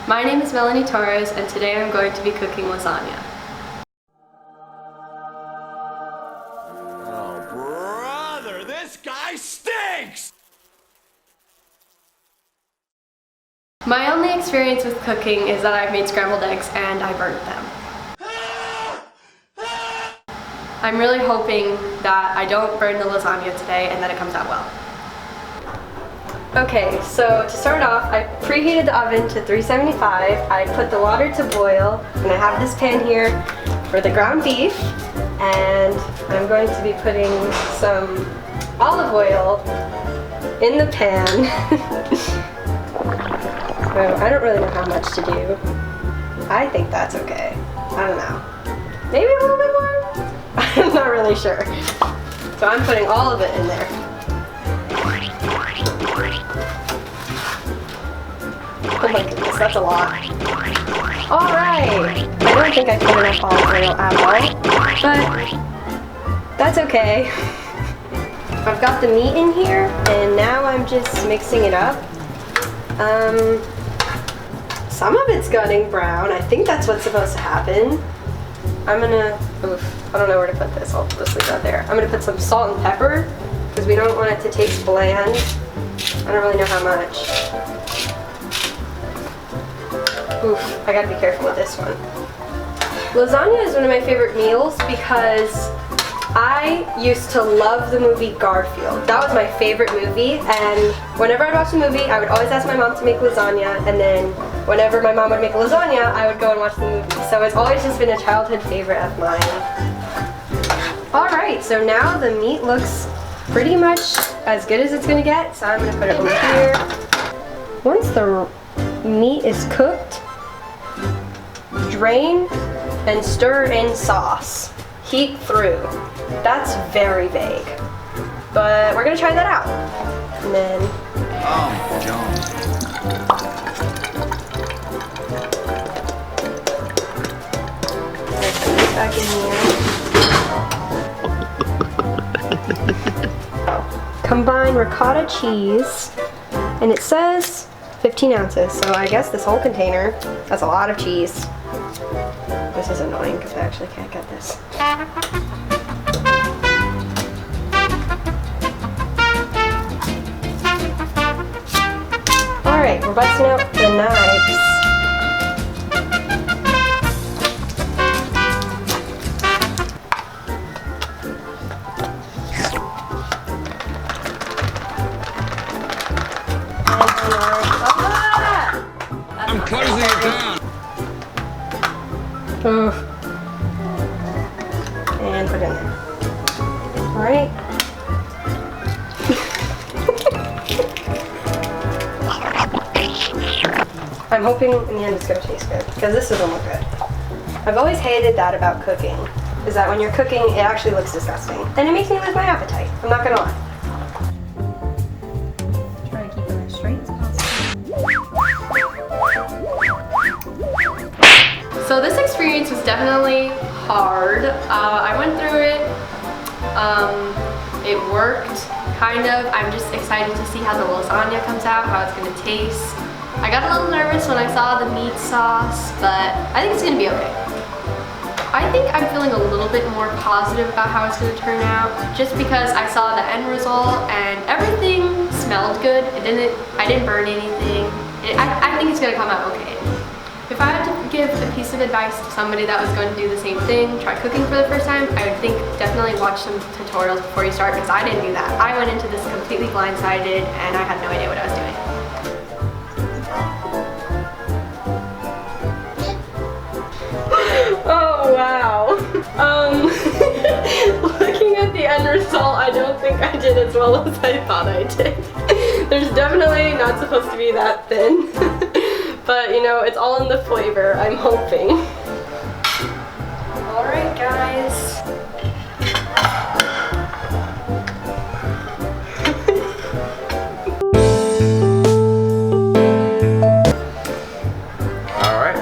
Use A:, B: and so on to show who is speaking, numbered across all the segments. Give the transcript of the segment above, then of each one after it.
A: My name is Melanie Torres, and today I'm going to be cooking lasagna.
B: Oh, brother, this guy stinks!
A: My only experience with cooking is that I've made scrambled eggs and I burnt them. I'm really hoping that I don't burn the lasagna today and that it comes out well. Okay, so to start off, I preheated the oven to 375. I put the water to boil, and I have this pan here for the ground beef, and I'm going to be putting some olive oil in the pan. So I don't really know how much to do. I think that's okay. I don't know. Maybe a little bit more? I'm not really sure. So I'm putting all of it in there. Oh my goodness, that's a lot. Alright! I don't think I put enough olive oil at all, but that's okay. I've got the meat in here, and now I'm just mixing it up. Some of it's getting brown. I think that's what's supposed to happen. I'm gonna, I don't know where to put this. I'll just leave that there. I'm gonna put some salt and pepper, because we don't want it to taste bland. I don't really know how much. Oof, I gotta be careful with this one. Lasagna is one of my favorite meals because I used to love the movie Garfield. That was my favorite movie, and whenever I'd watch the movie, I would always ask my mom to make lasagna, and then whenever my mom would make lasagna, I would go and watch the movie. So it's always just been a childhood favorite of mine. Alright, so now the meat looks pretty much as good as it's gonna get, so I'm gonna put it over here. Once the meat is cooked, drain and stir in sauce. Heat through. That's very vague. But we're gonna try that out. And then...
B: Oh, John.
A: Put this back in here. Combine ricotta cheese, and it says 15 ounces, so I guess this whole container, that's a lot of cheese. This is annoying because I actually can't get this. Alright, we're busting out the knives.
B: I'm closing it down.
A: Oof. And put it in there. Alright. I'm hoping in the end it's going to taste good, because this doesn't look good. I've always hated that about cooking, is that when you're cooking, it actually looks disgusting. And it makes me lose my appetite. I'm not going to lie. Try to keep it as straight as possible. So this experience was definitely hard. I went through it. It worked, kind of. I'm just excited to see how the lasagna comes out, how it's gonna taste. I got a little nervous when I saw the meat sauce, but I think it's gonna be okay. I think I'm feeling a little bit more positive about how it's gonna turn out, just because I saw the end result and everything smelled good. I didn't burn anything. I think it's gonna come out okay. If I had to give a piece of advice to somebody that was going to do the same thing, try cooking for the first time, I would think definitely watch some tutorials before you start, because I didn't do that. I went into this completely blindsided and I had no idea what I was doing. Oh wow. Looking at the end result, I don't think I did as well as I thought I did. There's definitely not supposed to be that thin. But, you know, it's all in the flavor, I'm hoping. Alright, guys.
C: Alright.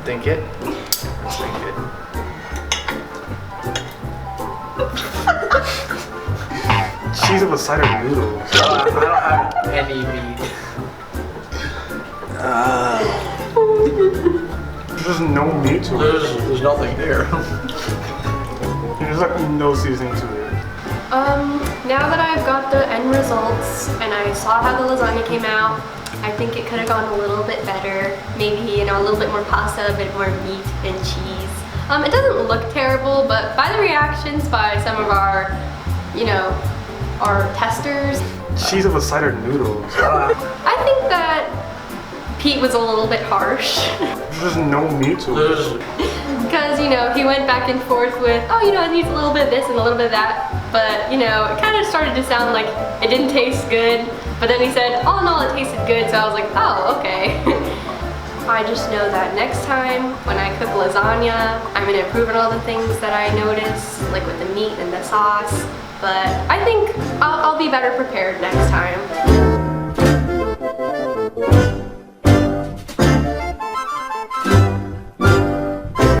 C: Think it. Think it. Cheese with cider noodles. I don't have any meat.
D: There's no meat to it.
C: There's nothing there.
D: There's like no seasoning to it.
A: Now that I've got the end results and I saw how the lasagna came out, I think it could have gone a little bit better. Maybe, you know, a little bit more pasta, a bit more meat and cheese. It doesn't look terrible, but by the reactions by some of our, you know, our testers,
D: Cheese of a cider noodles.
A: I think that Pete was a little bit harsh.
D: There's no meat to it.
A: Because, you know, he went back and forth with, oh, you know, it needs a little bit of this and a little bit of that. But, you know, it kind of started to sound like it didn't taste good. But then he said, all in all, it tasted good. So I was like, oh, okay. I just know that next time when I cook lasagna, I'm going to improve on all the things that I noticed, like with the meat and the sauce. But I think I'll be better prepared next time.